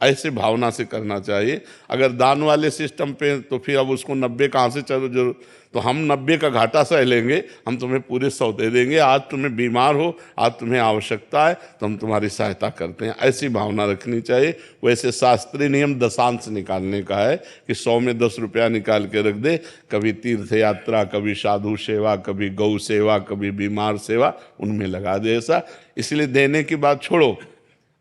ऐसे भावना से करना चाहिए। अगर दान वाले सिस्टम पे तो फिर अब उसको 90 कहाँ से चलो जो, तो हम 90 का घाटा सह लेंगे, हम तुम्हें पूरे 100 दे देंगे। आज तुम्हें बीमार हो, आज तुम्हें आवश्यकता है, तो हम तुम्हारी सहायता करते हैं, ऐसी भावना रखनी चाहिए। वैसे शास्त्रीय नियम दशांश निकालने का है कि 100 में 10 रुपया निकाल के रख दे, कभी तीर्थ यात्रा, कभी साधु सेवा, कभी गौ सेवा, कभी बीमार सेवा, उनमें लगा दे ऐसा। इसलिए देने की बात छोड़ो,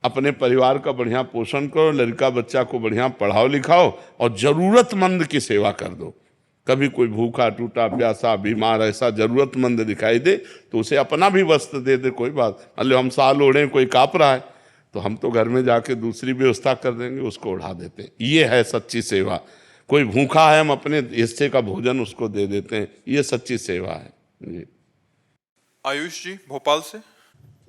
अपने परिवार का बढ़िया पोषण करो, लड़का बच्चा को बढ़िया पढ़ाओ लिखाओ और जरूरतमंद की सेवा कर दो। कभी कोई भूखा टूटा प्यासा बीमार ऐसा जरूरतमंद दिखाई दे तो उसे अपना भी वस्त्र दे दे, कोई बात। मान लो हम साल ओढ़े, कोई काँप रहा है तो हम तो घर में जाके दूसरी व्यवस्था कर देंगे, उसको उड़ा देते हैं। ये है सच्ची सेवा। कोई भूखा है, हम अपने हिस्से का भोजन उसको दे देते हैं, ये सच्ची सेवा है जी। आयुष जी भोपाल से,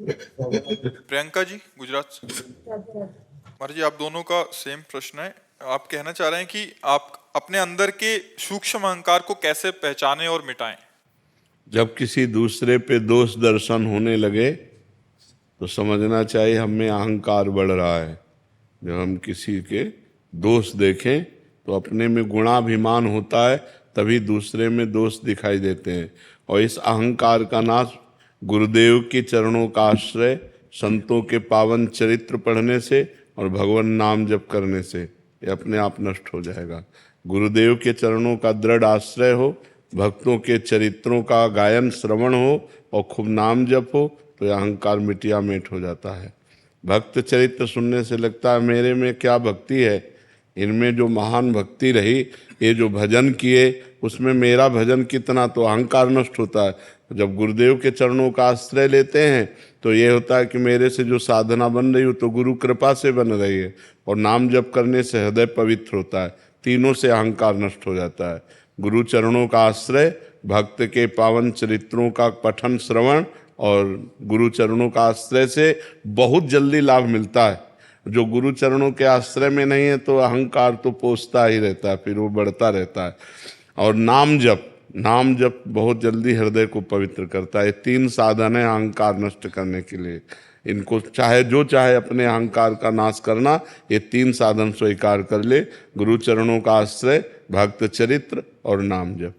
प्रियंका जी गुजरात से। महाराज जी आप दोनों का सेम प्रश्न है। आप कहना चाह रहे हैं कि आप अपने अंदर के सूक्ष्म अहंकार को कैसे पहचानें और मिटाएं। जब किसी दूसरे पे दोष दर्शन होने लगे तो समझना चाहिए हम में अहंकार बढ़ रहा है। जब हम किसी के दोष देखें तो अपने में गुणाभिमान होता है, तभी दूसरे में दोष दिखाई देते हैं। और इस अहंकार का नाश गुरुदेव के चरणों का आश्रय, संतों के पावन चरित्र पढ़ने से और भगवान नाम जप करने से ये अपने आप नष्ट हो जाएगा। गुरुदेव के चरणों का दृढ़ आश्रय हो, भक्तों के चरित्रों का गायन श्रवण हो और खूब नाम जप हो तो यह अहंकार मिटिया मेट हो जाता है। भक्त चरित्र सुनने से लगता है मेरे में क्या भक्ति है, इनमें जो महान भक्ति रही, ये जो भजन किए उसमें मेरा भजन कितना, तो अहंकार नष्ट होता है। जब गुरुदेव के चरणों का आश्रय लेते हैं तो ये होता है कि मेरे से जो साधना बन रही हो तो गुरु कृपा से बन रही है, और नाम जप करने से हृदय पवित्र होता है, तीनों से अहंकार नष्ट हो जाता है। गुरु चरणों का आश्रय, भक्त के पावन चरित्रों का पठन श्रवण और गुरु चरणों का आश्रय से बहुत जल्दी लाभ मिलता है। जो गुरु चरणों के आश्रय में नहीं है तो अहंकार तो पोसता ही रहता है, फिर वो बढ़ता रहता है। और नाम जप बहुत जल्दी हृदय को पवित्र करता है। 3 साधन है अहंकार नष्ट करने के लिए। इनको चाहे अपने अहंकार का नाश करना, ये 3 साधन स्वीकार कर ले, गुरु चरणों का आश्रय, भक्त चरित्र और नाम जप।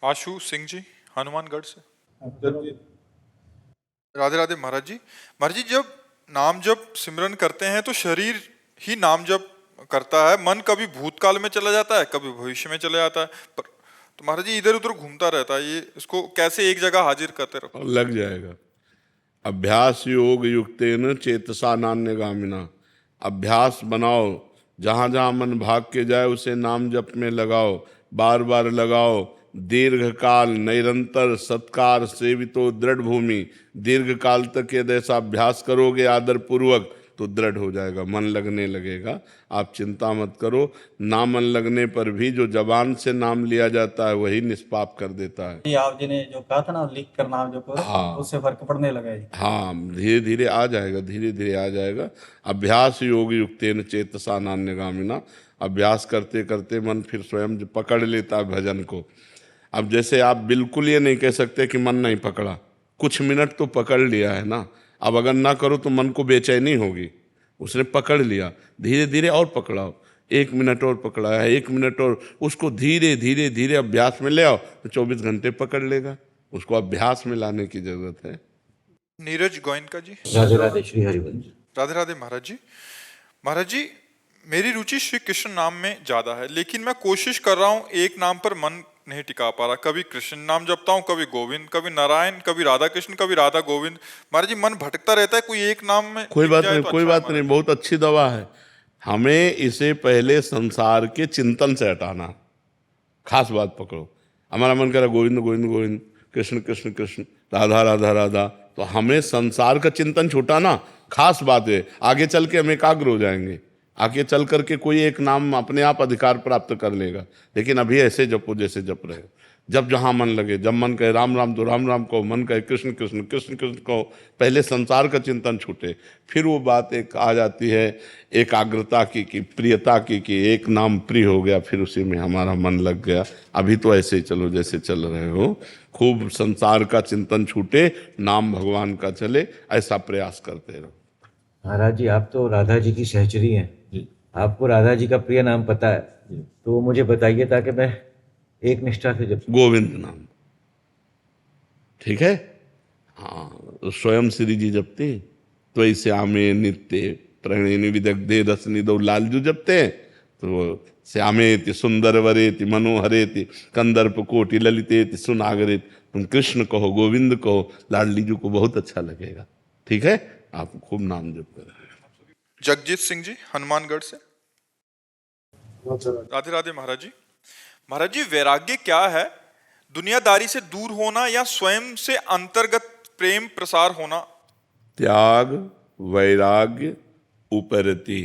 आशु सिंह जी हनुमानगढ़ से। राधे राधे महाराज जी। महाराज जी जब नाम जप सिमरन करते हैं तो शरीर ही नाम जप करता है, मन कभी भूतकाल में चला जाता है, कभी भविष्य में चला जाता है, पर तो महाराज जी इधर उधर घूमता रहता है। ये इसको कैसे एक जगह हाजिर करते रहो? लग जाएगा। अभ्यास योग युक्तेन चेतसा नान्यगामिना। अभ्यास बनाओ, जहाँ जहाँ मन भाग के जाए उसे नाम जप में लगाओ, बार बार लगाओ। दीर्घकाल निरंतर सत्कार सेवितो दृढ़ भूमि। दीर्घ काल तक यदि ऐसा अभ्यास करोगे आदर पूर्वक तो दृढ़ हो जाएगा, मन लगने लगेगा। आप चिंता मत करो, ना मन लगने पर भी जो जबान से नाम लिया जाता है वही निष्पाप कर देता है। आप जी ने जो कहा था ना लिख कर नाम जो करो, हाँ, उससे फर्क पड़ने लगा है। हाँ, धीरे धीरे आ जाएगा, धीरे धीरे आ जाएगा। अभ्यास योग युक्तेन चेतसा नान्यगामिना। अभ्यास करते करते मन फिर स्वयं पकड़ लेता है भजन को। अब जैसे आप बिल्कुल ये नहीं कह सकते कि मन नहीं पकड़ा, कुछ मिनट तो पकड़ लिया है ना। अब अगर ना करो तो मन को बेचैनी होगी। उसने पकड़ लिया, धीरे धीरे और पकड़ाओ, 1 मिनट और पकड़ा है, 1 मिनट और, उसको धीरे धीरे धीरे अभ्यास में ले आओ तो 24 घंटे पकड़ लेगा। उसको अभ्यास में लाने की जरूरत है। नीरज गोयनका जी। राधे राधे श्री हरिवंश। राधे राधे महाराज जी। महाराज जी मेरी रुचि श्री कृष्ण नाम में ज्यादा है, लेकिन मैं कोशिश कर रहा हूँ एक नाम पर मन नहीं टिका पा रहा। कभी कृष्ण नाम जपता हूँ, कभी गोविंद, कभी नारायण, कभी राधा कृष्ण, कभी राधा गोविंद। महाराज जी मन भटकता रहता है, कोई एक नाम में कोई बात नहीं, तो कोई अच्छा बात नहीं, बहुत अच्छी दवा है। हमें इसे पहले संसार के चिंतन से हटाना। खास बात पकड़ो, हमारा मन करा गोविंद गोविंद गोविंद, कृष्ण कृष्ण कृष्ण, राधा राधा राधा, तो हमें संसार का चिंतन छुटाना खास बात है। आगे चल के हम एकाग्र हो जाएंगे, आगे चल करके कोई एक नाम अपने आप अधिकार प्राप्त कर लेगा। लेकिन अभी ऐसे जपो जैसे जप रहे हो। जब जहाँ मन लगे, जब मन कहे राम राम तो राम राम कहो, मन कहे कृष्ण कृष्ण कृष्ण कृष्ण कहो। पहले संसार का चिंतन छूटे, फिर वो बात एक आ जाती है एकाग्रता की प्रियता की, कि एक नाम प्रिय हो गया, फिर उसी में हमारा मन लग गया। अभी तो ऐसे ही चलो जैसे चल रहे हो, खूब संसार का चिंतन छूटे, नाम भगवान का चले, ऐसा प्रयास करते रहो। महाराज जी, आप तो राधा जी की सहचरी हैं। जी आपको राधा जी का प्रिय नाम पता है, जी। तो मुझे बताइए ताकि मैं एक निष्ठा से जप। गोविंद नाम, ठीक है। हाँ, तो स्वयं श्री जी जपते हैं, तो ऐसे आमे नित्य प्रणयनि विदग्धे रसनि दो लालजू जपते हैं, तो श्यामेति सुंदर वरेति मनोहरेति कंदर्प कोटि ललितेति सुनागरेति। तुम कृष्ण कहो, गोविंद कहो, लाडली जी को बहुत अच्छा लगेगा। ठीक है, आप खूब नाम जप करें। जगजीत सिंह जी हनुमानगढ़ से। राधे राधे महाराज जी। महाराज जी, वैराग्य क्या है? दुनियादारी से दूर होना या स्वयं से अंतर्गत प्रेम प्रसार होना? त्याग, वैराग्य, उपरति,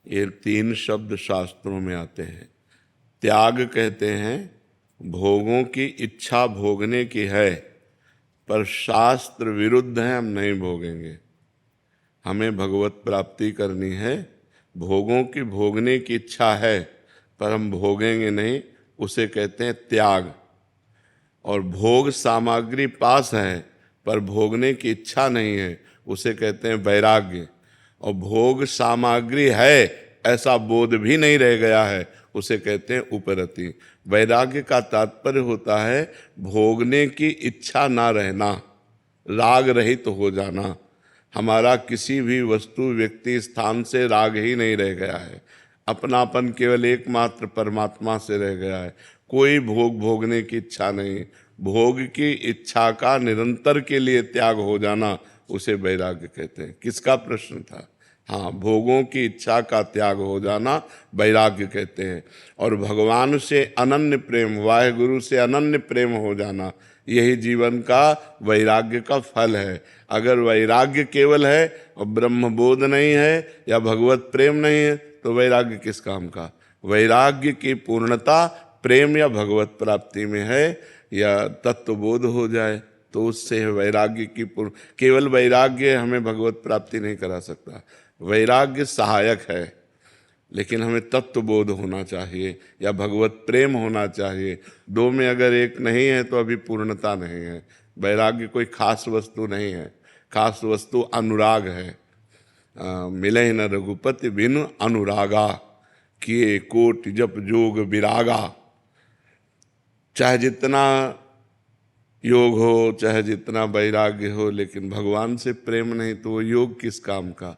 ये 3 शब्द शास्त्रों में आते हैं। त्याग कहते हैं भोगों की इच्छा भोगने की है, पर शास्त्र विरुद्ध है, हम नहीं भोगेंगे। हमें भगवत प्राप्ति करनी है, भोगों की भोगने की इच्छा है पर हम भोगेंगे नहीं, उसे कहते हैं त्याग। और भोग सामग्री पास है पर भोगने की इच्छा नहीं है, उसे कहते हैं वैराग्य। और भोग सामग्री है ऐसा बोध भी नहीं रह गया है, उसे कहते हैं उपरति। वैराग्य का तात्पर्य होता है भोगने की इच्छा ना रहना, राग रहित हो जाना। हमारा किसी भी वस्तु व्यक्ति स्थान से राग ही नहीं रह गया है, अपनापन केवल एकमात्र परमात्मा से रह गया है। कोई भोग भोगने की इच्छा नहीं, भोग की इच्छा का निरंतर के लिए त्याग हो जाना, उसे वैराग्य कहते हैं। किसका प्रश्न था? हाँ, भोगों की इच्छा का त्याग हो जाना वैराग्य कहते हैं। और भगवान से अनन्य प्रेम, वाहेगुरु से अनन्य प्रेम हो जाना, यही जीवन का वैराग्य का फल है। अगर वैराग्य केवल है और ब्रह्मबोध नहीं है या भगवत प्रेम नहीं है, तो वैराग्य किस काम का? वैराग्य की पूर्णता प्रेम या भगवत प्राप्ति में है, या तत्वबोध हो जाए तो उससे वैराग्य की पूर्ण। केवल वैराग्य हमें भगवत प्राप्ति नहीं करा सकता, वैराग्य सहायक है, लेकिन हमें तत्वबोध होना चाहिए या भगवत प्रेम होना चाहिए। 2 में अगर एक नहीं है तो अभी पूर्णता नहीं है। वैराग्य कोई खास वस्तु नहीं है, खास वस्तु अनुराग है। मिले न रघुपति बिनु अनुरागा, किए कोटि जप जोग विरागा। चाहे जितना योग हो, चाहे जितना वैराग्य हो, लेकिन भगवान से प्रेम नहीं तो वो योग किस काम का?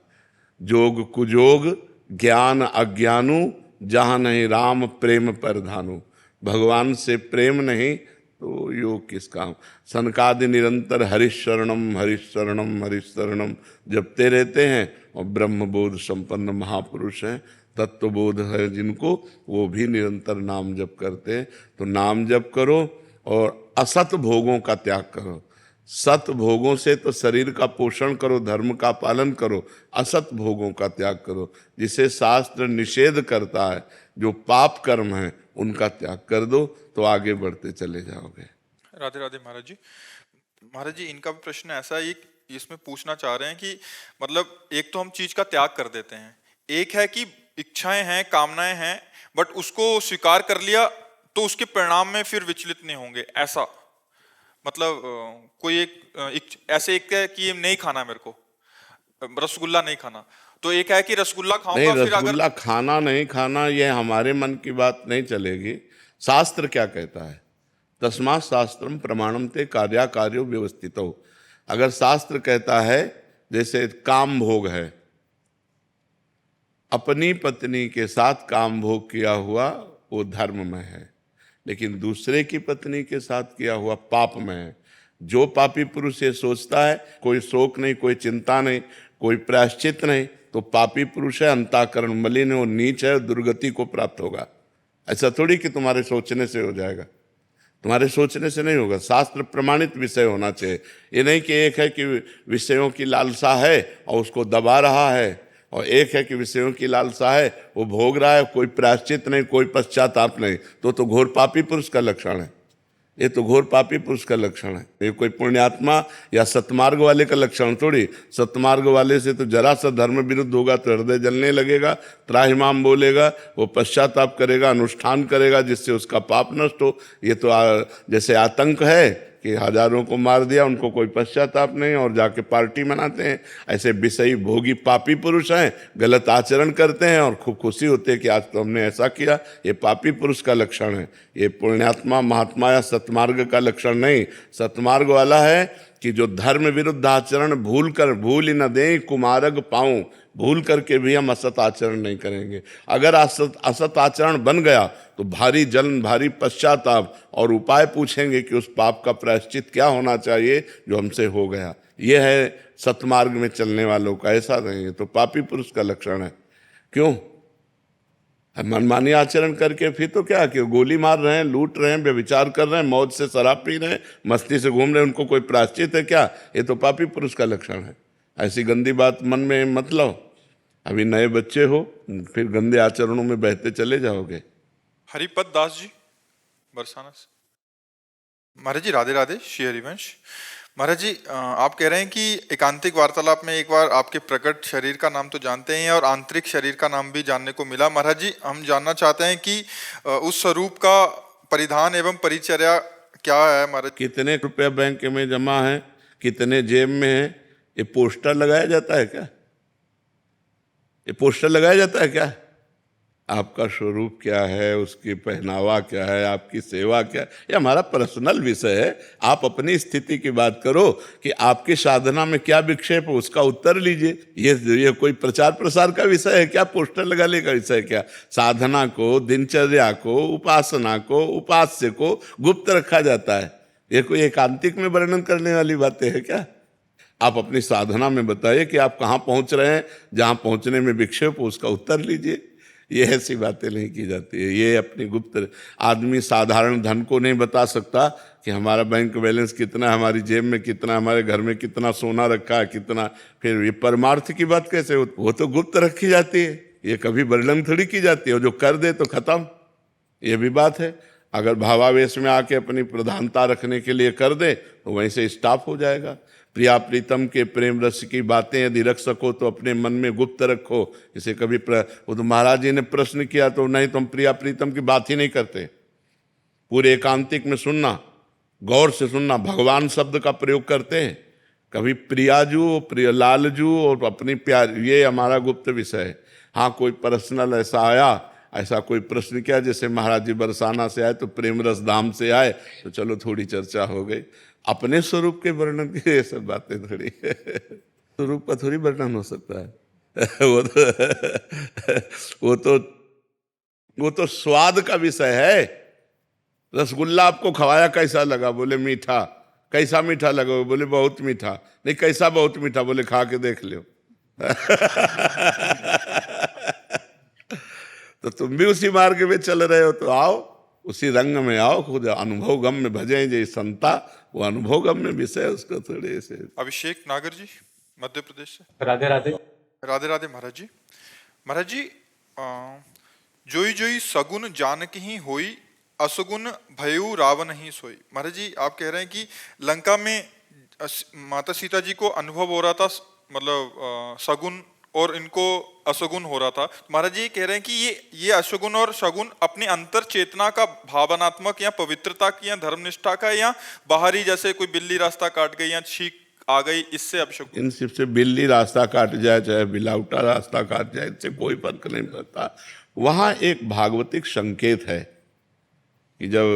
जोग कुजोग ज्ञान अज्ञानु, जहाँ नहीं राम प्रेम परधानु। भगवान से प्रेम नहीं तो योग किस काम? सनकादि निरंतर हरिशरणम हरिशरणम हरिशरणम जपते रहते हैं, और ब्रह्मबोध संपन्न महापुरुष हैं, तत्वबोध है जिनको, वो भी निरंतर नाम जप करते हैं। तो नाम जप करो और असत भोगों का त्याग करो। सत भोगों से तो शरीर का पोषण करो, धर्म का पालन करो, असत भोगों का त्याग करो, जिसे शास्त्र निषेध करता है। जो पाप कर्म है उनका त्याग कर दो, तो आगे बढ़ते चले जाओगे। राधे राधे महाराज जी। महाराज जी, इनका भी प्रश्न ऐसा है, इसमें पूछना चाह रहे हैं कि मतलब एक तो हम चीज का त्याग कर देते हैं, एक है कि इच्छाएं हैं, कामनाएं हैं, बट उसको स्वीकार कर लिया तो उसके परिणाम में फिर विचलित नहीं होंगे, ऐसा मतलब कोई एक ऐसे एक है कि नहीं खाना, मेरे को रसगुल्ला नहीं खाना, तो एक है कि रसगुल्ला नहीं, खाऊंगा फिर अगर रसगुल्ला खाना नहीं खाना ये हमारे मन की बात नहीं चलेगी। शास्त्र क्या कहता है? तस्मात् शास्त्रम प्रमाणम ते कार्याकार्यो व्यवस्थितो। अगर शास्त्र कहता है, जैसे काम भोग है, अपनी पत्नी के साथ काम भोग किया हुआ वो धर्म में है, लेकिन दूसरे की पत्नी के साथ किया हुआ पाप में है। जो पापी पुरुष ये सोचता है कोई शोक नहीं, कोई चिंता नहीं, कोई प्रायश्चित नहीं, तो पापी पुरुष है, अंतःकरण मलिन है, वो नीच है, दुर्गति को प्राप्त होगा। ऐसा थोड़ी कि तुम्हारे सोचने से हो जाएगा, तुम्हारे सोचने से नहीं होगा। शास्त्र प्रमाणित विषय होना चाहिए। ये नहीं कि एक है कि विषयों की लालसा है और उसको दबा रहा है, और एक है कि विषयों की लालसा है वो भोग रहा है, कोई प्रायश्चित नहीं, कोई पश्चाताप नहीं, तो घोर पापी पुरुष का लक्षण है। ये तो घोर पापी पुरुष का लक्षण है, ये कोई पुण्यात्मा या सतमार्ग वाले का लक्षण थोड़ी। सतमार्ग वाले से तो जरा सा धर्म विरुद्ध होगा तो हृदय जलने लगेगा, त्राहिमाम बोलेगा, वो पश्चाताप करेगा, अनुष्ठान करेगा जिससे उसका पाप नष्ट हो। ये तो जैसे आतंक है कि हजारों को मार दिया, उनको कोई पश्चाताप नहीं, और जाके पार्टी मनाते हैं। ऐसे विषयी भोगी पापी पुरुष हैं, गलत आचरण करते हैं और खूब खुशी होते हैं कि आज तो हमने ऐसा किया। ये पापी पुरुष का लक्षण है, ये पुण्यात्मा महात्मा या सतमार्ग का लक्षण नहीं। सतमार्ग वाला है कि जो धर्म विरुद्ध आचरण भूल ही न दें कुमारग पाऊं, भूल करके भी हम असत आचरण नहीं करेंगे। अगर असत आचरण बन गया तो भारी जलन, भारी पश्चाताप और उपाय पूछेंगे कि उस पाप का प्रायश्चित क्या होना चाहिए जो हमसे हो गया। यह है सतमार्ग में चलने वालों का, ऐसा नहीं है तो पापी पुरुष का लक्षण है। क्यों? मनमानी आचरण करके फिर तो क्या कि गोली मार रहे हैं, लूट रहे हैं, व्यभिचार कर रहे हैं, मौज से शराब पी रहे हैं, मस्ती से घूम रहे हैं, उनको कोई प्रायश्चित है क्या? ये तो पापी पुरुष का लक्षण है। ऐसी गंदी बात मन में मत लो। अभी नए बच्चे हो, फिर गंदे आचरणों में बहते चले जाओगे। हरिपद दास जी बरसाना से। महाराज जी राधे राधे। श्री हरिवंश। महाराज जी आप कह रहे हैं कि एकांतिक वार्तालाप में एक बार आपके प्रकट शरीर का नाम तो जानते हैं और आंतरिक शरीर का नाम भी जानने को मिला। महाराज जी हम जानना चाहते हैं कि उस स्वरूप का परिधान एवं परिचर्या क्या है महाराज? कितने रुपया बैंक में जमा है, कितने जेब में है, ये पोस्टर लगाया जाता है क्या? ये पोस्टर लगाया जाता है क्या? आपका स्वरूप क्या है, उसकी पहनावा क्या है, आपकी सेवा क्या है, ये हमारा पर्सनल विषय है। आप अपनी स्थिति की बात करो कि आपकी साधना में क्या विक्षेप है, उसका उत्तर लीजिए। ये कोई प्रचार प्रसार का विषय है क्या? पोस्टर लगाने का विषय क्या? साधना को, दिनचर्या को, उपासना को, उपास्य को गुप्त रखा जाता है। ये कोई एकांतिक में वर्णन करने वाली बातें है क्या? आप अपनी साधना में बताइए कि आप कहाँ पहुंच रहे हैं, जहाँ पहुंचने में विक्षेप हो उसका उत्तर लीजिए। ये ऐसी बातें नहीं की जाती है। ये अपनी गुप्त, आदमी साधारण धन को नहीं बता सकता कि हमारा बैंक बैलेंस कितना, हमारी जेब में कितना, हमारे घर में कितना सोना रखा है, कितना। फिर ये परमार्थ की बात कैसे हो? वो तो गुप्त रखी जाती है, ये कभी वर्णन थोड़ी की जाती है। और जो कर दे तो खत्म, ये भी बात है। अगर भावावेश में आके अपनी प्रधानता रखने के लिए कर दे तो वहीं से स्टॉप हो जाएगा। प्रिया प्रीतम के प्रेम रस की बातें यदि रख सको तो अपने मन में गुप्त रखो। इसे कभी वो तो महाराज जी ने प्रश्न किया तो नहीं, तुम प्रिया प्रीतम की बात ही नहीं करते। पूरे एकांतिक में सुनना, गौर से सुनना, भगवान शब्द का प्रयोग करते हैं। कभी प्रियाजू, प्रिय लालजू और अपनी प्यार, ये हमारा गुप्त विषय है। हाँ, कोई पर्सनल ऐसा आया, ऐसा कोई प्रश्न किया, जैसे महाराज जी बरसाना से आए तो प्रेम रस धाम से आए, तो चलो थोड़ी चर्चा हो गई। अपने स्वरूप के वर्णन की ये सब बातें थोड़ी स्वरूप का थोड़ी वर्णन हो सकता है। वो तो स्वाद का विषय है। रसगुल्ला आपको खवाया, कैसा लगा? बोले मीठा। कैसा मीठा लगा? बोले बहुत मीठा। नहीं, कैसा बहुत मीठा? बोले खा के देख लो। तो तुम भी उसी मार्ग में चल रहे हो तो आओ, उसी रंग में आओ, खुद अनुभव गम में भजें जय संता। वो अनुभव गम में विषय उसको थोड़े से। अभिषेक नागर जी मध्य प्रदेश से। राधे राधे। राधे राधे महाराज जी। महाराज जी जोई जोई सगुन जानक ही होई, असगुन भयु रावण ही सोई। महाराज जी आप कह रहे हैं कि लंका में माता सीता जी को अनुभव हो रहा था, मतलब सगुन, और इनको असगुन हो रहा था। महाराज जी कह रहे हैं कि ये अशगुन और शगुन अपनी अंतर चेतना का भावनात्मक या पवित्रता की या धर्मनिष्ठा का या बाहरी, जैसे कोई बिल्ली रास्ता काट गई या छींक आ गई, इससे अपशगुन। इन सबसे बिल्ली रास्ता काट जाए चाहे बिलाउटा रास्ता काट जाए, इससे कोई फर्क नहीं पड़ता। वहाँ एक भागवतिक संकेत है कि जब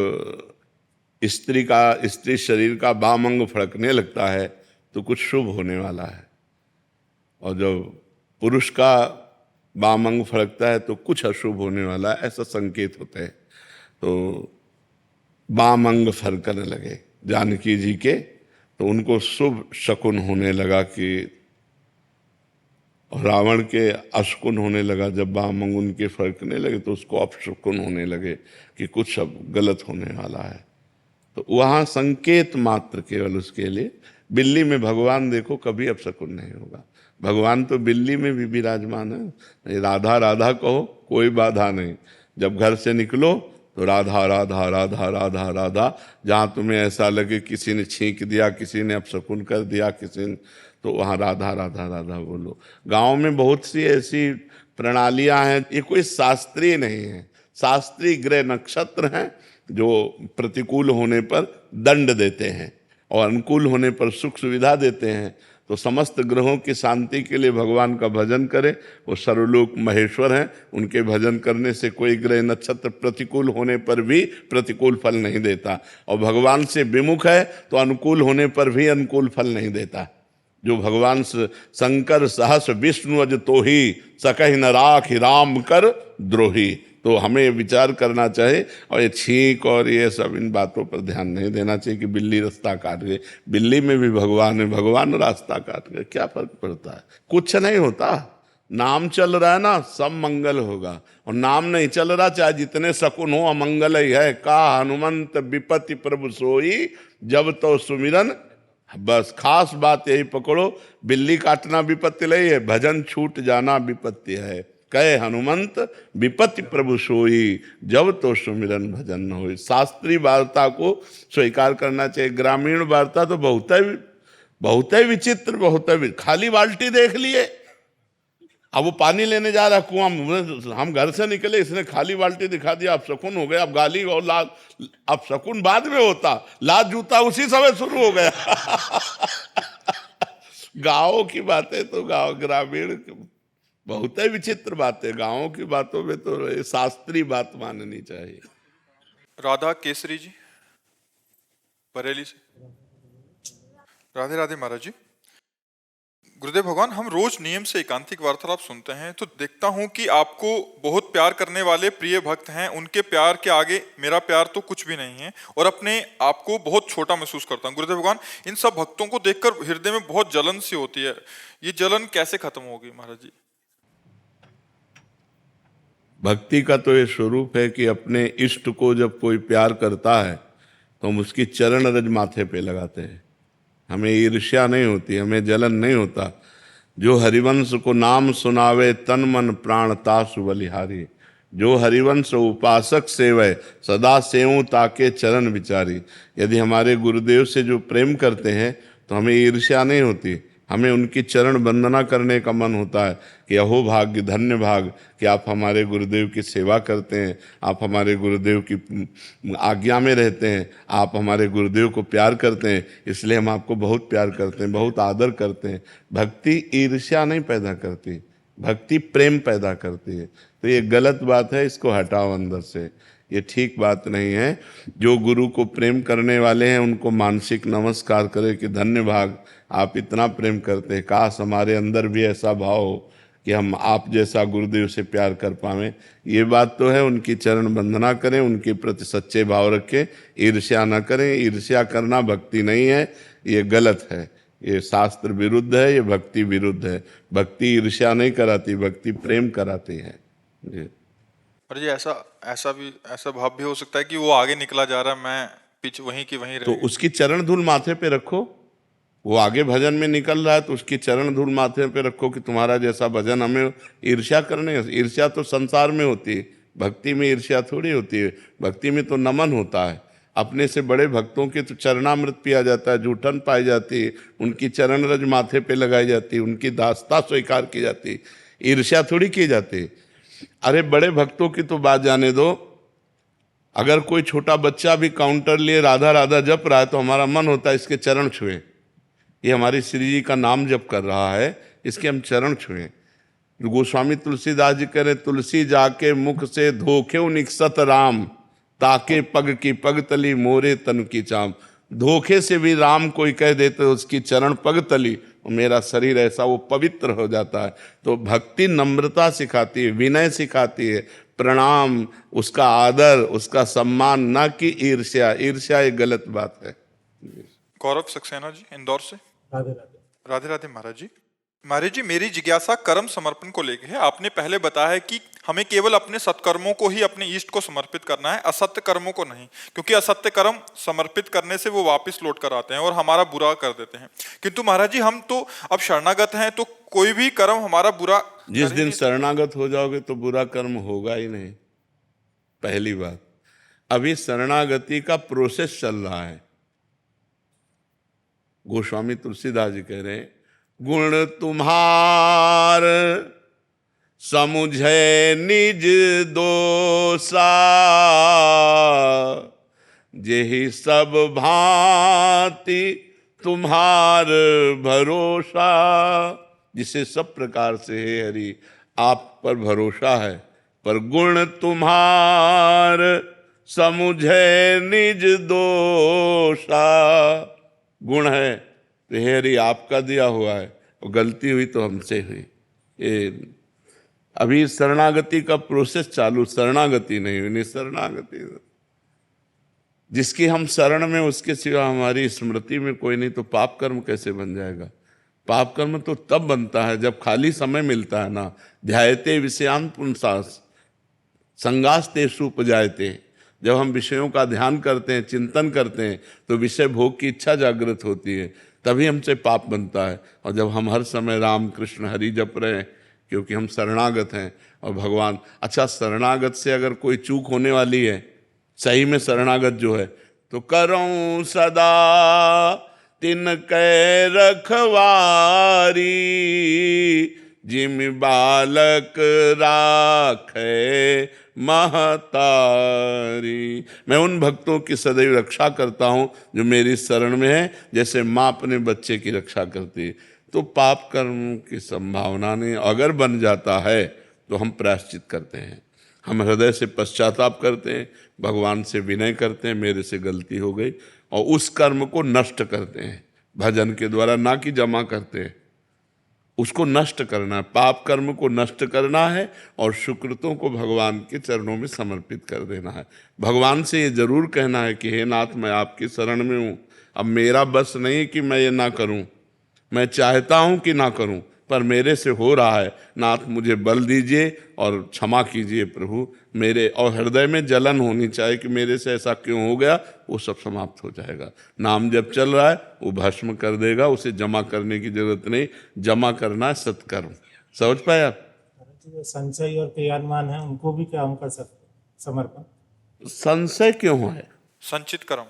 स्त्री शरीर का बाम अंग फड़कने लगता है तो कुछ शुभ होने वाला है, और जब पुरुष का बाम अंग फड़कता है तो कुछ अशुभ होने वाला है, ऐसा संकेत होता है। तो बाम अंग फड़कने लगे जानकी जी के, तो उनको शुभ शकुन होने लगा कि, और रावण के अशकुन होने लगा। जब बाम अंग उनके फड़कने लगे तो उसको अपशकुन होने लगे कि कुछ अब गलत होने वाला है। तो वहाँ संकेत मात्र केवल उसके लिए। बिल्ली में भगवान देखो कभी अपशकुन नहीं होगा। भगवान तो बिल्ली में भी विराजमान है। राधा राधा कहो, कोई बाधा नहीं। जब घर से निकलो तो राधा राधा राधा राधा राधा। जहाँ तुम्हें ऐसा लगे किसी ने छींक दिया, किसी ने अपशकुन कर दिया, किसी ने, तो वहाँ राधा राधा राधा बोलो। गांव में बहुत सी ऐसी प्रणालियां हैं, ये कोई शास्त्रीय नहीं है। शास्त्रीय ग्रह नक्षत्र हैं जो प्रतिकूल होने पर दंड देते हैं। और अनुकूल होने पर सुख सुविधा देते हैं। तो समस्त ग्रहों की शांति के लिए भगवान का भजन करें। वो सर्वलोक महेश्वर हैं, उनके भजन करने से कोई ग्रह नक्षत्र प्रतिकूल होने पर भी प्रतिकूल फल नहीं देता, और भगवान से विमुख है तो अनुकूल होने पर भी अनुकूल फल नहीं देता। जो भगवान शंकर सहस विष्णु अज तो ही सकहि न राख राम कर द्रोही। तो हमें विचार करना चाहिए, और ये छींक और ये सब इन बातों पर ध्यान नहीं देना चाहिए कि बिल्ली रास्ता काट गई। बिल्ली में भी भगवान है, भगवान रास्ता काट गए, क्या फर्क पड़ता है? कुछ नहीं होता। नाम चल रहा है ना, सब मंगल होगा। और नाम नहीं चल रहा, चाहे जितने शकुन हो, अमंगल ही है। का हनुमंत विपत्ति प्रभु सोई, जब तो सुमिरन। बस खास बात यही पकड़ो, बिल्ली काटना विपत्ति नहीं है, भजन छूट जाना विपत्ति है। कहे हनुमंत विपत्ति प्रभु सोई, जब तो सुमिरन भजन न होई। शास्त्रीय वार्ता को स्वीकार करना चाहिए। ग्रामीण वार्ता तो बहुत ही विचित्र, खाली बाल्टी देख लिए, अब वो पानी लेने जा रहा कुआं में, हम घर से निकले, इसने खाली बाल्टी दिखा दिया, अब शकुन हो गया। अब गाली और लाद, अब शकुन बाद में होता, लाद जूता उसी समय शुरू हो गया। गाँव की बातें तो ग्रामीण बहुत ही विचित्र बातें। गाँव की बातों में तो शास्त्रीय बात माननी चाहिए। राधा केसरी जी बरेली से। राधे राधे महाराज जी। गुरुदेव भगवान, हम रोज नियम से एकांतिक वार्तालाप सुनते हैं तो देखता हूं कि आपको बहुत प्यार करने वाले प्रिय भक्त हैं, उनके प्यार के आगे मेरा प्यार तो कुछ भी नहीं है, और अपने आप को बहुत छोटा महसूस करता हूं। गुरुदेव भगवान, इन सब भक्तों को देखकर हृदय में बहुत जलन सी होती है, ये जलन कैसे खत्म होगी महाराज जी? भक्ति का तो ये स्वरूप है कि अपने इष्ट को जब कोई प्यार करता है तो हम उसकी चरण रज माथे पे लगाते हैं। हमें ईर्ष्या नहीं होती, हमें जलन नहीं होता। जो हरिवंश को नाम सुनावे, तन मन प्राण तासु बलिहारी। जो हरिवंश उपासक सेवै, सदा सेवूं ताके चरण विचारी। यदि हमारे गुरुदेव से जो प्रेम करते हैं तो हमें ईर्ष्या नहीं होती, हमें उनकी चरण वंदना करने का मन होता है कि अहो भाग्य, धन्य भाग कि आप हमारे गुरुदेव की सेवा करते हैं, आप हमारे गुरुदेव की आज्ञा में रहते हैं, आप हमारे गुरुदेव को प्यार करते हैं, इसलिए हम आपको बहुत प्यार करते हैं, बहुत आदर करते हैं। भक्ति ईर्ष्या नहीं पैदा करती, भक्ति प्रेम पैदा करती है। तो ये गलत बात है, इसको हटाओ अंदर से, ये ठीक बात नहीं है। जो गुरु को प्रेम करने वाले हैं उनको मानसिक नमस्कार करें कि धन्य भाग, आप इतना प्रेम करते हैं। काश हमारे अंदर भी ऐसा भाव हो कि हम आप जैसा गुरुदेव से प्यार कर पाएं। ये बात तो है, उनकी चरण वंदना करें, उनके प्रति सच्चे भाव रखें, ईर्ष्या न करें। ईर्ष्या करना भक्ति नहीं है, ये गलत है, ये शास्त्र विरुद्ध है, ये भक्ति विरुद्ध है। भक्ति ईर्ष्या नहीं कराती, भक्ति प्रेम कराती है जी। और ये ऐसा भाव भी हो सकता है कि वो आगे निकला जा रहा है, मैं पीछे वहीं की वहीं तो उसकी चरण धूल माथे पे रखो। वो आगे भजन में निकल रहा है तो उसकी चरण धूल माथे पे रखो कि तुम्हारा जैसा भजन हमें ईर्ष्या करने। ईर्ष्या तो संसार में होती है, भक्ति में ईर्ष्या थोड़ी होती है। भक्ति में तो नमन होता है। अपने से बड़े भक्तों के तो चरणामृत पिया जाता है, जूठन पाई जाती है, उनकी चरण रज माथे पे लगाई जाती है, उनकी दास्ता स्वीकार की जाती है, ईर्ष्या थोड़ी की जाती है। अरे बड़े भक्तों की तो बात जाने दो, अगर कोई छोटा बच्चा भी काउंटर लिए राधा राधा जप रहा है तो हमारा मन होता है इसके चरण छुएं। ये हमारी श्री जी का नाम जप कर रहा है, इसके हम चरण छुएं। गोस्वामी तुलसीदास जी कह रहे, तुलसी जाके मुख से धोखे निकसत राम, ताके पग की पग तली मोरे तन की चाम। धोखे से भी राम कोई कह देते उसकी चरण पग तली, मेरा शरीर ऐसा वो पवित्र हो जाता है। तो भक्ति नम्रता सिखाती है, विनय सिखाती है, प्रणाम, उसका आदर, उसका सम्मान, ना कि ईर्ष्या। ईर्ष्या एक गलत बात है। गौरव सक्सेना जी इंदौर से। राधे राधे। राधे राधे महाराज जी। महाराज जी, मेरी जिज्ञासा कर्म समर्पण को लेकर है। आपने पहले बताया है कि हमें केवल अपने सत्कर्मों को ही अपने इष्ट को समर्पित करना है, असत्य कर्मों को नहीं, क्योंकि असत्य कर्म समर्पित करने से वो वापस लौट कर आते हैं और हमारा बुरा कर देते हैं। किंतु महाराज जी, हम तो अब शरणागत हैं, तो कोई भी कर्म हमारा बुरा, जिस दिन शरणागत हो जाओगे तो बुरा कर्म होगा ही नहीं, पहली बात। अभी शरणागति का प्रोसेस चल रहा है। गोस्वामी तुलसीदास जी कह रहे हैं, गुण तुम्हार समुझे निज दोषा, जेहि सब भांति तुम्हार भरोसा। जिसे सब प्रकार से हे हरि आप पर भरोसा है, पर गुण तुम्हार समुझे निज दोषा। गुण है तो हे हरि आपका दिया हुआ है, और गलती हुई तो हमसे हुई। ये अभी शरणागति का प्रोसेस चालू, शरणागति नहीं हुई, शरणागति जिसकी हम शरण में, उसके सिवा हमारी स्मृति में कोई नहीं, तो पाप कर्म कैसे बन जाएगा? पाप कर्म तो तब बनता है जब खाली समय मिलता है ना। ध्यायते विषयान पुंसास संगास्तेषु उपजायते। जब हम विषयों का ध्यान करते हैं, चिंतन करते हैं, तो विषय भोग की इच्छा जागृत होती है, तभी हमसे पाप बनता है। और जब हम हर समय राम कृष्ण हरि जप रहे हैं, क्योंकि हम शरणागत हैं और भगवान। अच्छा, शरणागत से अगर कोई चूक होने वाली है, सही में शरणागत जो है, तो करऊं सदा तिनकै रखवारी। जिम बालक राखे महतारी। मैं उन भक्तों की सदैव रक्षा करता हूँ जो मेरी शरण में है, जैसे माँ अपने बच्चे की रक्षा करती है। तो पाप कर्म की संभावना नहीं, अगर बन जाता है तो हम प्रायश्चित करते हैं, हम हृदय से पश्चाताप करते हैं, भगवान से विनय करते हैं, मेरे से गलती हो गई, और उस कर्म को नष्ट करते हैं भजन के द्वारा, ना कि जमा करते हैं। उसको नष्ट करना है, पाप कर्म को नष्ट करना है, और सुकृतों को भगवान के चरणों में समर्पित कर देना है। भगवान से ये जरूर कहना है कि हे नाथ, मैं आपकी शरण में हूँ, अब मेरा बस नहीं कि मैं ये ना करूँ, मैं चाहता हूँ कि ना करूँ, पर मेरे से हो रहा है, नाथ मुझे बल दीजिए और क्षमा कीजिए प्रभु मेरे। और हृदय में जलन होनी चाहिए कि मेरे से ऐसा क्यों हो गया, वो सब समाप्त हो जाएगा। नाम जब चल रहा है वो भस्म कर देगा, उसे जमा करने की जरूरत नहीं, जमा करना है सत्कर्म। समझ पाए आप? जो संचय और क्रियान्वान है उनको भी क्या हम कर सकते हैं समर्पण? संशय क्यों है? संचित कर्म,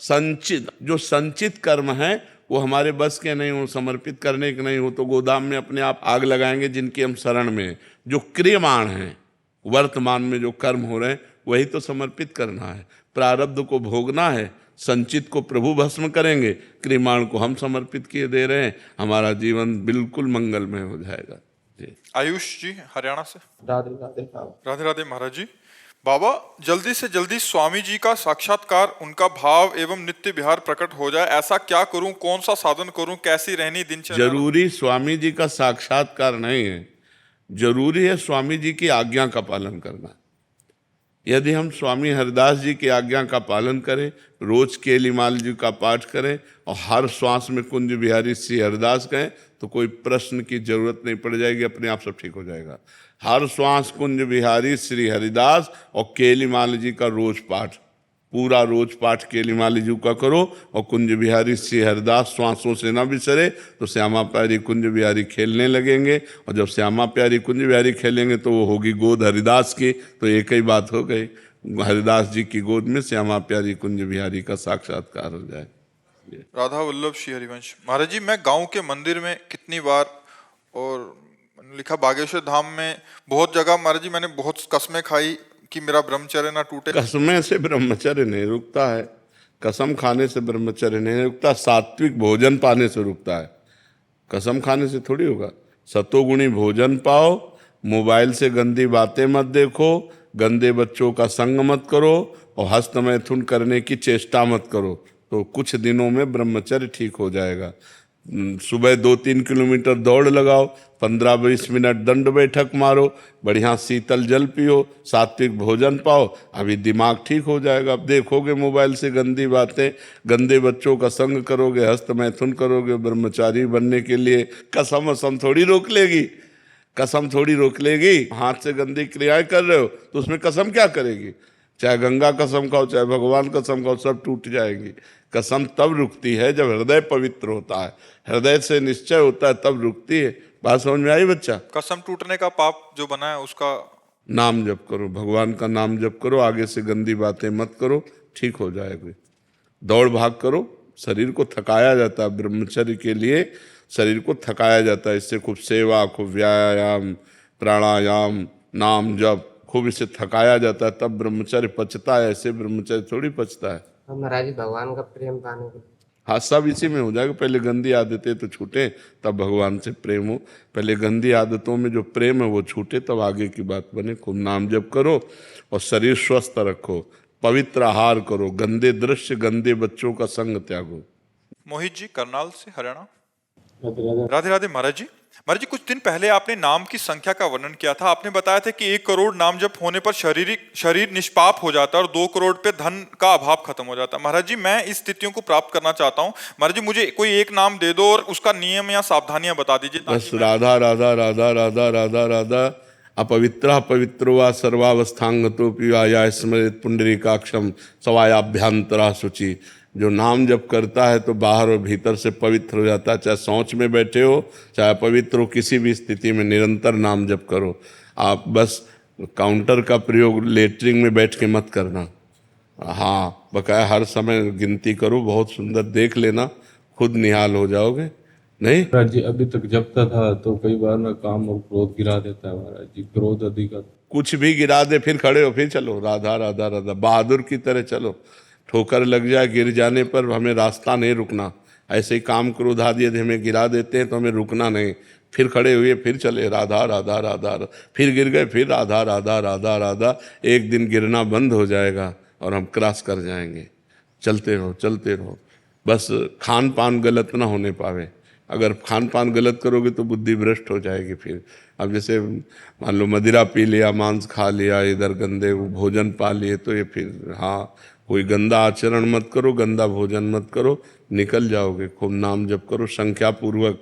संचित, जो संचित कर्म है वो हमारे बस के नहीं हो, समर्पित करने के नहीं हो, तो गोदाम में अपने आप आग लगाएंगे जिनकी हम शरण में हैं। जो क्रियमाण हैं, वर्तमान में जो कर्म हो रहे हैं, वही तो समर्पित करना है। प्रारब्ध को भोगना है, संचित को प्रभु भस्म करेंगे, क्रियमाण को हम समर्पित किए दे रहे हैं, हमारा जीवन बिल्कुल मंगलमय हो जाएगा। जी। आयुष जी हरियाणा से। राधे राधे बाबा। राधे राधे महाराज जी। बाबा, जल्दी से जल्दी स्वामी जी का साक्षात्कार, उनका भाव एवं नित्य विहार प्रकट हो जाए, ऐसा क्या करूं, कौन सा साधन करूं, कैसी रहनी दिनचर्या? जरूरी स्वामी जी का साक्षात्कार नहीं है, जरूरी है स्वामी जी की आज्ञा का पालन करना। यदि हम स्वामी हरिदास जी की आज्ञा का पालन करें, रोज केलीमाल जी का पाठ करें और हर श्वास में कुंज बिहारी श्री हरिदास कहें, तो कोई प्रश्न की जरूरत नहीं पड़ जाएगी, अपने आप सब ठीक हो जाएगा। हर श्वास कुंज बिहारी श्री हरिदास और केलीमाल जी का रोज पाठ, पूरा रोज पाठ केलीमाल जी का करो, और कुंज बिहारी श्री हरिदास श्वासों से ना बिसरे, तो श्यामा प्यारी कुंज बिहारी खेलने लगेंगे। और जब श्यामा प्यारी कुंज बिहारी खेलेंगे तो वो होगी गोद हरिदास की, तो एक ही बात हो गई, हरिदास जी की गोद में श्यामा प्यारी कुंज बिहारी का साक्षात्कार हो जाए। राधा वल्लभ श्री हरिवंश। महाराज जी, मैं गांव के मंदिर में कितनी बार, और लिखा बागेश्वर धाम में बहुत जगह, महाराज जी मैंने बहुत कसमें खाई कि मेरा ब्रह्मचर्य ना टूटे। कसमें से ब्रह्मचर्य नहीं रुकता है, कसम खाने से ब्रह्मचर्य नहीं रुकता, सात्विक भोजन पाने से रुकता है। कसम खाने से थोड़ी होगा। सतोगुणी भोजन पाओ, मोबाइल से गंदी बातें मत देखो, गंदे बच्चों का संग मत करो, और हस्त मैथुन करने की चेष्टा मत करो, तो कुछ दिनों में ब्रह्मचर्य ठीक हो जाएगा। सुबह 2-3 किलोमीटर दौड़ लगाओ, 15-20 मिनट दंड बैठक मारो, बढ़िया शीतल जल पियो, सात्विक भोजन पाओ, अभी दिमाग ठीक हो जाएगा। अब देखोगे मोबाइल से गंदी बातें, गंदे बच्चों का संग करोगे, हस्त मैथुन करोगे, ब्रह्मचारी बनने के लिए कसम वसम थोड़ी रोक लेगी, कसम थोड़ी रोक लेगी। हाथ से गंदी क्रियाएं कर रहे हो तो उसमें कसम क्या करेगी? चाहे गंगा कसम खाओ, चाहे भगवान कसम खाओ, सब टूट जाएंगी। कसम तब रुकती है जब हृदय पवित्र होता है, हृदय से निश्चय होता है, तब रुकती है। बात समझ में आई बच्चा? कसम टूटने का पाप जो बना है उसका नाम जप करो, भगवान का नाम जप करो, आगे से गंदी बातें मत करो, ठीक हो जाएगी। दौड़ भाग करो, शरीर को थकाया जाता है, ब्रह्मचर्य के लिए शरीर को थकाया जाता है। इससे खूब सेवा, खूब व्यायाम, प्राणायाम, नाम जप, खूब इसे थकाया जाता है, तब ब्रह्मचर्य पचता है। ऐसे ब्रह्मचर्य थोड़ी पचता है। और महाराज जी भगवान का प्रेम पाने के लिए। हाँ, सब इसी में हो जाएगा। पहले गंदी आदतें तो छूटे, तब भगवान से प्रेम हो। पहले गंदी आदतों में जो प्रेम है वो छूटे, तब आगे की बात बने। खूब नाम जप करो और शरीर स्वस्थ रखो, पवित्र आहार करो, गंदे दृश्य गंदे बच्चों का संग त्यागो। मोहित जी करनाल से हरियाणा। राधे राधे महाराज जी। महाराज जी, कुछ दिन पहले आपने नाम की संख्या का वर्णन किया था। आपने बताया था कि 1 करोड़ नाम जप होने पर शरीर निष्पाप हो जाता है और 2 करोड़ पे धन का अभाव खत्म हो जाता है। महाराज जी, मैं इस स्थितियों को प्राप्त करना चाहता हूँ। महाराज जी, मुझे कोई एक नाम दे दो और उसका नियम या सावधानियां बता दीजिए बस ताकि राधा राधा राधा राधा राधा राधा। अपवित्र पवित्रो वा सर्वावस्थांगतोपि आया स्मृत पुंडरीकाक्षम सवायाभ्यंतरा शुचि। जो नाम जप करता है तो बाहर और भीतर से पवित्र हो जाता है। चाहे शौच में बैठे हो, चाहे पवित्र हो, किसी भी स्थिति में निरंतर नाम जप करो। आप बस काउंटर का प्रयोग लेटरिन में बैठ के मत करना। हाँ, बकाया हर समय गिनती करो। बहुत सुंदर, देख लेना, खुद निहाल हो जाओगे। नहीं, महाराज जी अभी तक जपता था तो कई बार ना काम और क्रोध गिरा देता है महाराज जी, क्रोध अधिक। कुछ भी गिरा दे, फिर खड़े हो, फिर चलो। राधा राधा राधा, बहादुर की तरह चलो। ठोकर लग जाए, गिर जाने पर हमें रास्ता नहीं रुकना। ऐसे ही काम क्रोध आदि यदि हमें गिरा देते हैं तो हमें रुकना नहीं, फिर खड़े हुए, फिर चले। राधा राधा राधा राधा, फिर गिर गए, फिर राधा राधा राधा राधा। एक दिन गिरना बंद हो जाएगा और हम क्रॉस कर जाएंगे। चलते रहो, चलते रहो। बस खान पान गलत ना होने पावे। अगर खान पान गलत करोगे तो बुद्धि भ्रष्ट हो जाएगी। फिर अब जैसे मान लो मदिरा पी लिया, मांस खा लिया, इधर गंदे भोजन पा लिए, तो ये फिर, हाँ, कोई गंदा आचरण मत करो, गंदा भोजन मत करो, निकल जाओगे। खूब नाम जप करो संख्या पूर्वक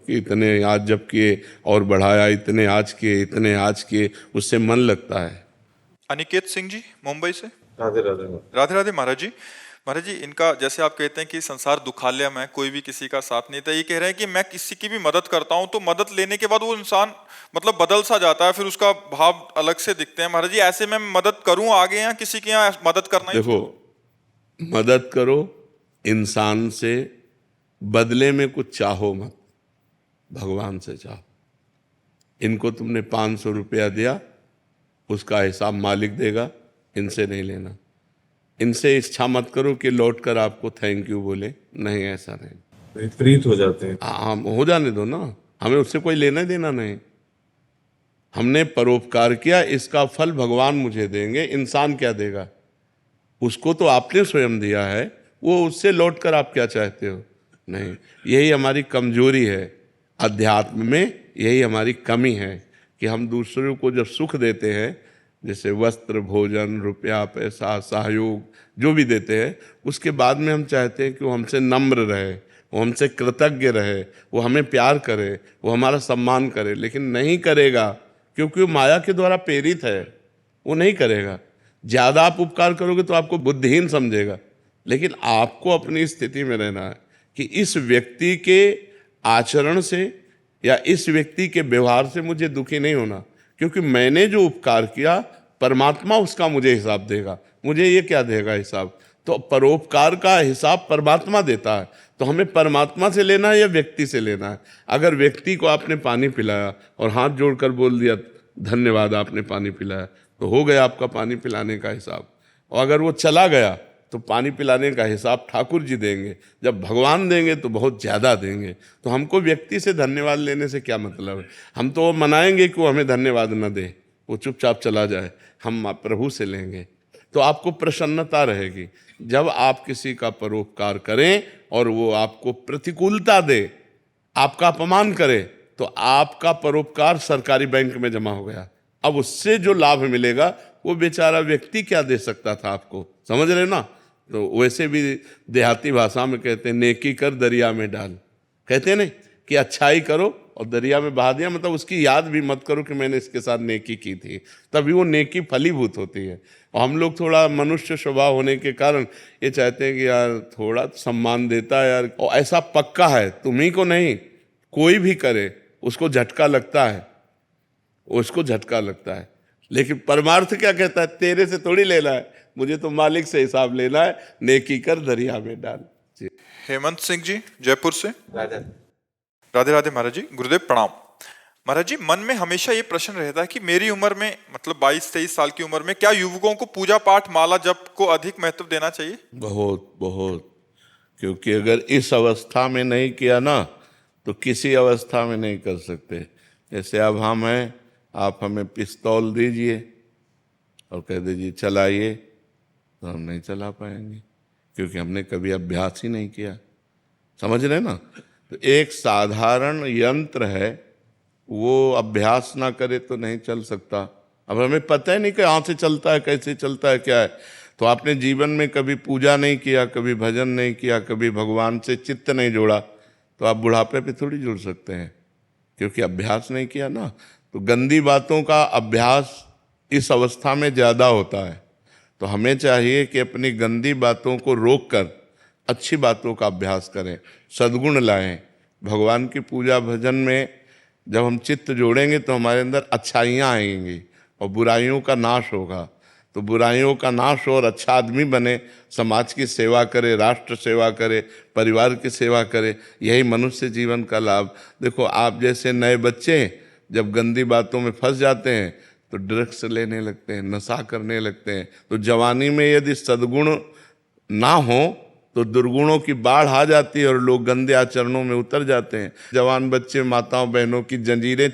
कि इतने आज जप किए और बढ़ाया, इतने आज किए, इतने आज किए, उससे मन लगता है। अनिकेत सिंह जी मुंबई से। राधे राधे। राधे राधे महाराज जी। महाराज जी, इनका जैसे आप कहते हैं कि संसार दुखालय में, कोई भी किसी का साथ नहीं था। ये कह रहे हैं कि मैं किसी की भी मदद करता हूं तो मदद लेने के बाद वो इंसान मतलब बदल सा जाता है, फिर उसका भाव अलग से दिखते हैं। महाराज जी, ऐसे में मदद करूं आगे या किसी के यहाँ मदद करना ही? देखो, मदद करो इंसान से, बदले में कुछ चाहो मत, भगवान से चाहो। इनको तुमने 500 रुपया दिया, उसका हिसाब मालिक देगा, इनसे नहीं लेना। इनसे इच्छा मत करो कि लौट कर आपको थैंक यू बोले, नहीं, ऐसा नहीं। विपरीत हो जाते हैं। हाँ, हो जाने दो ना, हमें उससे कोई लेना देना नहीं। हमने परोपकार किया, इसका फल भगवान मुझे देंगे, इंसान क्या देगा? उसको तो आपने स्वयं दिया है, वो उससे लौट कर आप क्या चाहते हो? नहीं, यही हमारी कमजोरी है अध्यात्म में, यही हमारी कमी है कि हम दूसरों को जब सुख देते हैं, जैसे वस्त्र, भोजन, रुपया, पैसा, सहयोग जो भी देते हैं, उसके बाद में हम चाहते हैं कि वो हमसे नम्र रहे, वो हमसे कृतज्ञ रहे, वो हमें प्यार करे, वो हमारा सम्मान करे। लेकिन नहीं करेगा, क्योंकि वो माया के द्वारा प्रेरित है, वो नहीं करेगा। ज़्यादा आप उपकार करोगे तो आपको बुद्धिहीन समझेगा। लेकिन आपको अपनी स्थिति में रहना है कि इस व्यक्ति के आचरण से या इस व्यक्ति के व्यवहार से मुझे दुखी नहीं होना, क्योंकि मैंने जो उपकार किया, परमात्मा उसका मुझे हिसाब देगा। मुझे ये क्या देगा हिसाब? तो परोपकार का हिसाब परमात्मा देता है। तो हमें परमात्मा से लेना है या व्यक्ति से लेना है? अगर व्यक्ति को आपने पानी पिलाया और हाथ जोड़कर बोल दिया धन्यवाद आपने पानी पिलाया, तो हो गया आपका पानी पिलाने का हिसाब। और अगर वो चला गया तो पानी पिलाने का हिसाब ठाकुर जी देंगे। जब भगवान देंगे तो बहुत ज़्यादा देंगे। तो हमको व्यक्ति से धन्यवाद लेने से क्या मतलब है? हम तो मनाएंगे कि वो हमें धन्यवाद न दे, वो चुपचाप चला जाए। हम प्रभु से लेंगे तो आपको प्रसन्नता रहेगी। जब आप किसी का परोपकार करें और वो आपको प्रतिकूलता दे, आपका अपमान करे, तो आपका परोपकार सरकारी बैंक में जमा हो गया। अब उससे जो लाभ मिलेगा वो बेचारा व्यक्ति क्या दे सकता था आपको? समझ रहे ना? तो वैसे भी देहाती भाषा में कहते हैं नेकी कर दरिया में डाल। कहते हैं नहीं कि अच्छाई करो और दरिया में बहा दिया, मतलब उसकी याद भी मत करो कि मैंने इसके साथ नेकी की थी, तभी वो नेकी फलीभूत होती है। और हम लोग थोड़ा मनुष्य स्वभाव होने के कारण ये चाहते हैं कि यार थोड़ा सम्मान देता है यार, और ऐसा पक्का है तुम्ही को नहीं, कोई भी करे उसको झटका लगता है, उसको झटका लगता है। लेकिन परमार्थ क्या कहता है? तेरे से थोड़ी लेना है, मुझे तो मालिक से हिसाब लेना है, नेकी कर दरिया में डाल। हेमंत सिंह जी जयपुर से। राधे राधे राधे महाराज जी। गुरुदेव प्रणाम। महाराज जी, मन में हमेशा ये प्रश्न रहता है कि मेरी उम्र में, मतलब 22-23 साल की उम्र में, क्या युवकों को पूजा पाठ माला जप को अधिक महत्व देना चाहिए? बहुत बहुत, क्योंकि अगर इस अवस्था में नहीं किया ना तो किसी अवस्था में नहीं कर सकते। जैसे अब हम हैं, आप हमें पिस्तौल दीजिए और कह दीजिए चलाइए, तो हम नहीं चला पाएंगे, क्योंकि हमने कभी अभ्यास ही नहीं किया। समझ रहे ना? तो एक साधारण यंत्र है, वो अभ्यास ना करे तो नहीं चल सकता। अब हमें पता ही नहीं कि कहाँ से चलता है, कैसे चलता है, क्या है। तो आपने जीवन में कभी पूजा नहीं किया, कभी भजन नहीं किया, कभी भगवान से चित्त नहीं जोड़ा, तो आप बुढ़ापे पे थोड़ी जुड़ सकते हैं, क्योंकि अभ्यास नहीं किया ना। तो गंदी बातों का अभ्यास इस अवस्था में ज़्यादा होता है। तो हमें चाहिए कि अपनी गंदी बातों को रोककर अच्छी बातों का अभ्यास करें, सद्गुण लाएं। भगवान की पूजा भजन में जब हम चित्त जोड़ेंगे तो हमारे अंदर अच्छाइयाँ आएंगी और बुराइयों का नाश होगा। तो बुराइयों का नाश हो और अच्छा आदमी बने, समाज की सेवा करे, राष्ट्र सेवा करे, परिवार की सेवा करे, यही मनुष्य जीवन का लाभ। देखो, आप जैसे नए बच्चे जब गंदी बातों में फंस जाते हैं तो ड्रग्स लेने लगते हैं, नशा करने लगते हैं। तो जवानी में यदि सद्गुण ना हो तो दुर्गुणों की बाढ़ आ जाती है और लोग गंदे आचरणों में उतर जाते हैं। जवान बच्चे माताओं बहनों की जंजीरें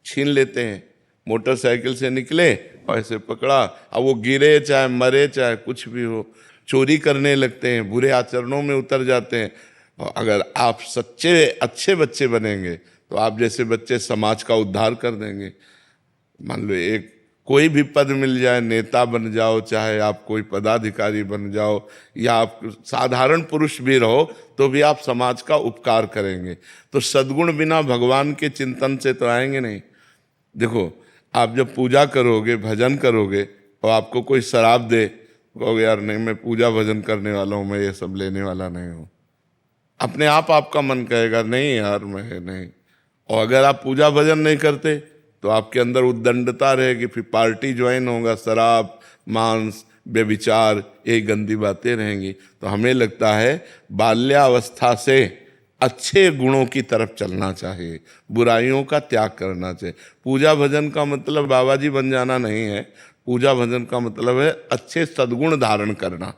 छीन लेते हैं। मोटरसाइकिल से निकले और ऐसे पकड़ा, अब वो गिरे चाहे मरे चाहे कुछ भी हो, चोरी करने लगते हैं, बुरे आचरणों में उतर जाते हैं। और अगर आप सच्चे अच्छे बच्चे बनेंगे तो आप जैसे बच्चे समाज का उद्धार कर देंगे। मान लो एक कोई भी पद मिल जाए, नेता बन जाओ, चाहे आप कोई पदाधिकारी बन जाओ, या आप साधारण पुरुष भी रहो, तो भी आप समाज का उपकार करेंगे। तो सद्गुण बिना भगवान के चिंतन से तो आएंगे नहीं। देखो, आप जब पूजा करोगे, भजन करोगे और आपको कोई शराब दे, कहोगे यार नहीं, मैं पूजा भजन करने वाला हूँ, मैं ये सब लेने वाला नहीं हूँ। अपने आप आपका मन कहेगा नहीं यार मैं नहीं। और अगर आप पूजा भजन नहीं करते तो आपके अंदर उद्दंडता रहेगी, फिर पार्टी ज्वाइन होगा, शराब, मांस, व्यभिचार, ये गंदी बातें रहेंगी। तो हमें लगता है बाल्यावस्था से अच्छे गुणों की तरफ चलना चाहिए, बुराइयों का त्याग करना चाहिए। पूजा भजन का मतलब बाबा जी बन जाना नहीं है। पूजा भजन का मतलब है अच्छे सद्गुण धारण करना,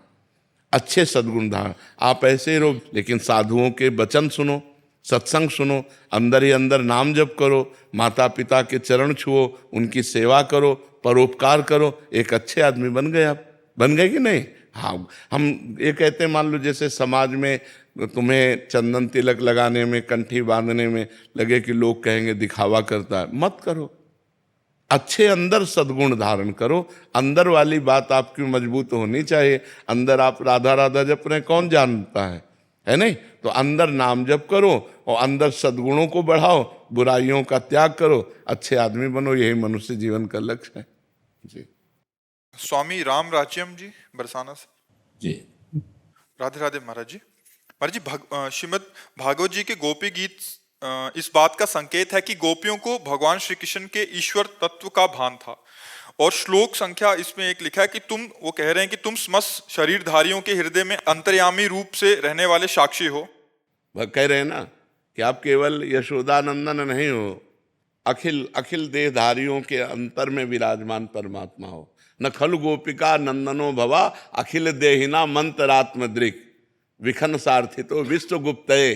अच्छे सद्गुण धारण। आप ऐसे ही रहो, लेकिन साधुओं के वचन सुनो, सत्संग सुनो, अंदर ही अंदर नाम जप करो, माता पिता के चरण छुओ, उनकी सेवा करो, परोपकार करो, एक अच्छे आदमी बन गए। आप बन गए कि नहीं? हाँ, हम ये कहते हैं, मान लो जैसे समाज में तुम्हें चंदन तिलक लगाने में, कंठी बांधने में लगे कि लोग कहेंगे दिखावा करता है, मत करो। अच्छे अंदर सद्गुण धारण करो। अंदर वाली बात आपकी मजबूत होनी चाहिए। अंदर आप राधा राधा जप रहे, कौन जानता है नहीं? तो अंदर नाम जप करो और अंदर सद्गुणों को बढ़ाओ, बुराइयों का त्याग करो, अच्छे आदमी बनो। यही मनुष्य जीवन का लक्ष्य है जी। स्वामी राम राज्यम जी, बरसाना से। जी राधे राधे महाराज जी। महाराज जी, श्रीमद् भागवत जी के गोपी गीत इस बात का संकेत है कि गोपियों को भगवान श्री कृष्ण के ईश्वर तत्व का भान था। और श्लोक संख्या इसमें एक लिखा है कि वो कह रहे हैं कि तुम समस्त शरीरधारियों के हृदय में अंतर्यामी रूप से रहने वाले साक्षी हो। वह कह रहे हैं ना कि आप केवल यशोदानंदन नहीं हो, अखिल अखिल देहधारियों के अंतर में विराजमान परमात्मा हो। न खलु गोपिका नंदनो भवा अखिल देहिना मंत्रात्मदृक् विखन सार्थितो विश्वगुप्तये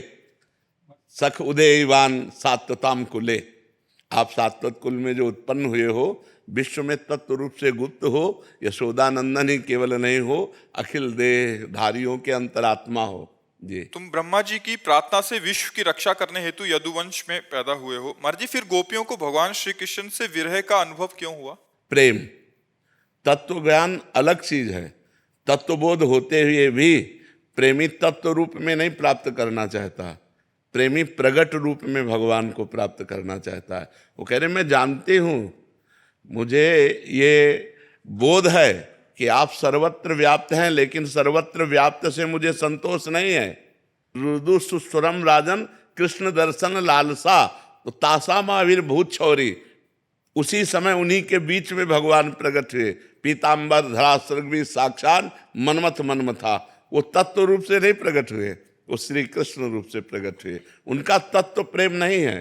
सख उदयवान सात्वताम कुले। आप सात्वत कुल में जो उत्पन्न हुए हो, विश्व में तत्व रूप से गुप्त हो, यशोदानंदन ही केवल नहीं हो, अखिल देहधारियों के अंतरात्मा हो जी। तुम ब्रह्मा जी की प्रार्थना से विश्व की रक्षा करने हेतु यदुवंश में पैदा हुए हो। महाराज जी, फिर गोपियों को भगवान श्री कृष्ण से विरह का अनुभव क्यों हुआ? प्रेम, तत्व ज्ञान अलग चीज है। तत्वबोध होते हुए भी प्रेमी तत्व रूप में नहीं प्राप्त करना चाहता, प्रेमी प्रगट रूप में भगवान को प्राप्त करना चाहता है। वो कह रहे मैं जानती हूँ, मुझे ये बोध है कि आप सर्वत्र व्याप्त हैं, लेकिन सर्वत्र व्याप्त से मुझे संतोष नहीं है। रुदु सुस्वरम राजन कृष्ण दर्शन लालसा, तो तासा महावीरभूत छौरी। उसी समय उन्हीं के बीच में भगवान प्रकट हुए। पीताम्बर धरा स्वर्गवीर साक्षात मनमथ मनमथा। वो तत्व रूप से नहीं प्रकट हुए, वो श्री कृष्ण रूप से प्रकट हुए। उनका तत्व प्रेम नहीं है,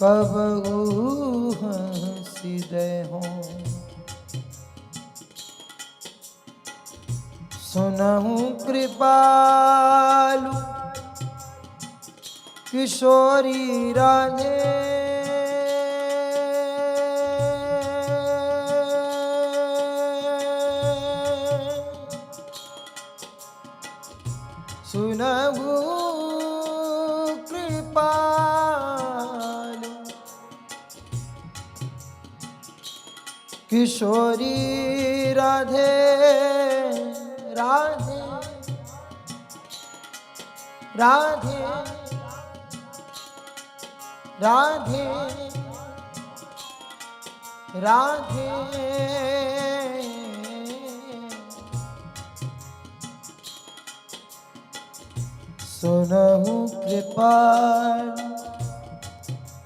कबहू हंसिदे हो। सुनहु कृपालु किशोरी राधे। सुनहु कृपालु किशोरी राधे राधे राधे राधे राधे। सुनहु कृपाल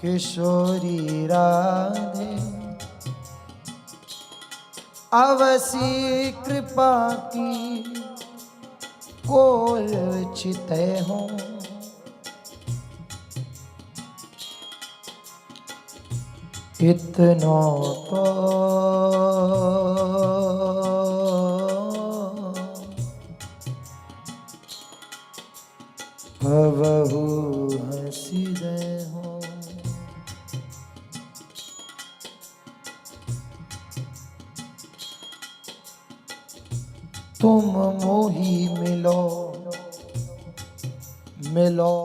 किशोरी राधे। अवसी कृपा की कोल चिते हो। इतना तो कबहू हंसिदे हो। तुम मोही मिलो मिलो।